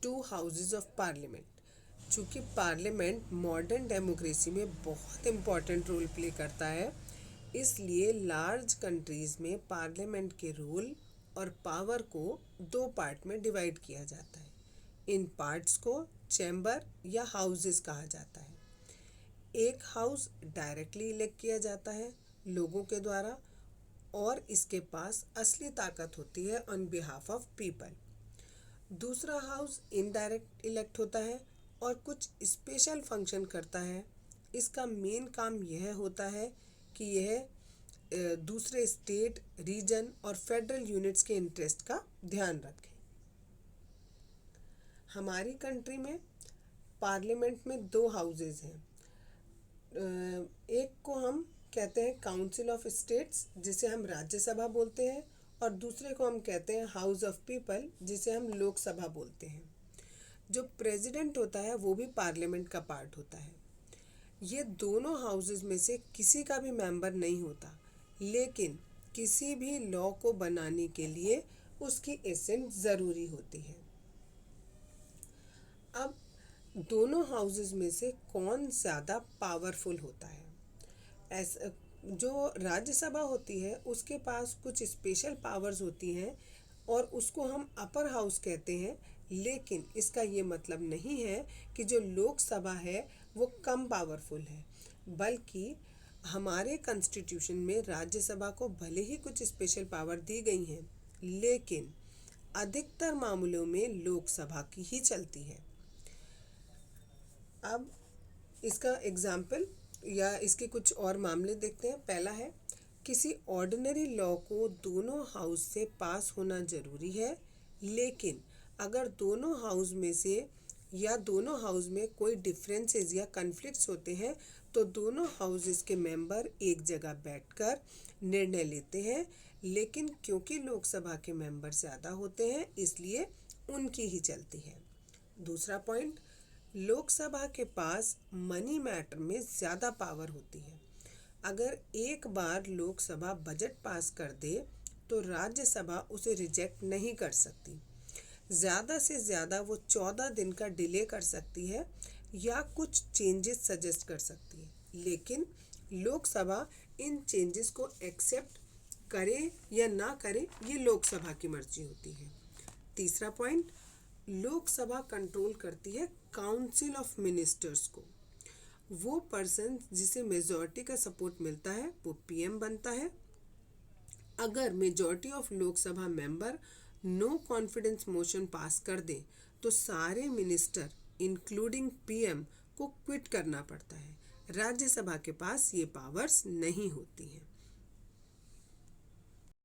To houses of parliament. चूँकि parliament modern democracy में बहुत इम्पॉर्टेंट रोल प्ले करता है, इसलिए लार्ज कंट्रीज़ में पार्लियामेंट के रोल और पावर को दो पार्ट में डिवाइड किया जाता है। इन पार्ट्स को चैम्बर या हाउसेस कहा जाता है। एक हाउस डायरेक्टली इलेक्ट किया जाता है लोगों के द्वारा और इसके पास असली ताकत होती है ऑन बिहाफ ऑफ पीपल। दूसरा हाउस इनडायरेक्ट इलेक्ट होता है और कुछ स्पेशल फंक्शन करता है। इसका मेन काम यह होता है कि यह दूसरे स्टेट, रीजन और फेडरल यूनिट्स के इंटरेस्ट का ध्यान रखे। हमारी कंट्री में पार्लियामेंट में दो हाउसेस हैं। एक को हम कहते हैं काउंसिल ऑफ स्टेट्स, जिसे हम राज्यसभा बोलते हैं, और दूसरे को हम कहते हैं हाउस ऑफ पीपल, जिसे हम लोकसभा बोलते हैं। जो प्रेसिडेंट होता है वो भी पार्लियामेंट का पार्ट होता है। ये दोनों हाउसेस में से किसी का भी मेंबर नहीं होता, लेकिन किसी भी लॉ को बनाने के लिए उसकी एसेंट ज़रूरी होती है। अब दोनों हाउसेस में से कौन ज़्यादा पावरफुल होता है? ऐसा जो राज्यसभा होती है उसके पास कुछ स्पेशल पावर्स होती हैं और उसको हम अपर हाउस कहते हैं, लेकिन इसका ये मतलब नहीं है कि जो लोकसभा है वो कम पावरफुल है, बल्कि हमारे कॉन्स्टिट्यूशन में राज्यसभा को भले ही कुछ स्पेशल पावर दी गई हैं, लेकिन अधिकतर मामलों में लोकसभा की ही चलती है। अब इसका एग्जाम्पल या इसके कुछ और मामले देखते हैं। पहला है, किसी ऑर्डिनरी लॉ को दोनों हाउस से पास होना ज़रूरी है, लेकिन अगर दोनों हाउस में से या दोनों हाउस में कोई डिफरेंसेस या कन्फ्लिक्ट्स होते हैं तो दोनों हाउसेस के मेंबर एक जगह बैठकर निर्णय लेते हैं, लेकिन क्योंकि लोकसभा के मेंबर ज़्यादा होते हैं इसलिए उनकी ही चलती है। दूसरा पॉइंट, लोकसभा के पास मनी मैटर में ज़्यादा पावर होती है। अगर एक बार लोकसभा बजट पास कर दे तो राज्यसभा उसे रिजेक्ट नहीं कर सकती। ज़्यादा से ज़्यादा वो 14 दिन का डिले कर सकती है या कुछ चेंजेस सजेस्ट कर सकती है, लेकिन लोकसभा इन चेंजेस को एक्सेप्ट करे या ना करे ये लोकसभा की मर्जी होती है। तीसरा पॉइंट, लोकसभा कंट्रोल करती है काउंसिल ऑफ मिनिस्टर्स को। वो पर्सन जिसे मेजॉरिटी का सपोर्ट मिलता है वो पीएम बनता है। अगर majority of Lok Sabha member no confidence motion pass कर दें तो सारे मिनिस्टर इंक्लूडिंग पीएम को क्विट करना पड़ता है। राज्यसभा के पास ये पावर्स नहीं होती हैं।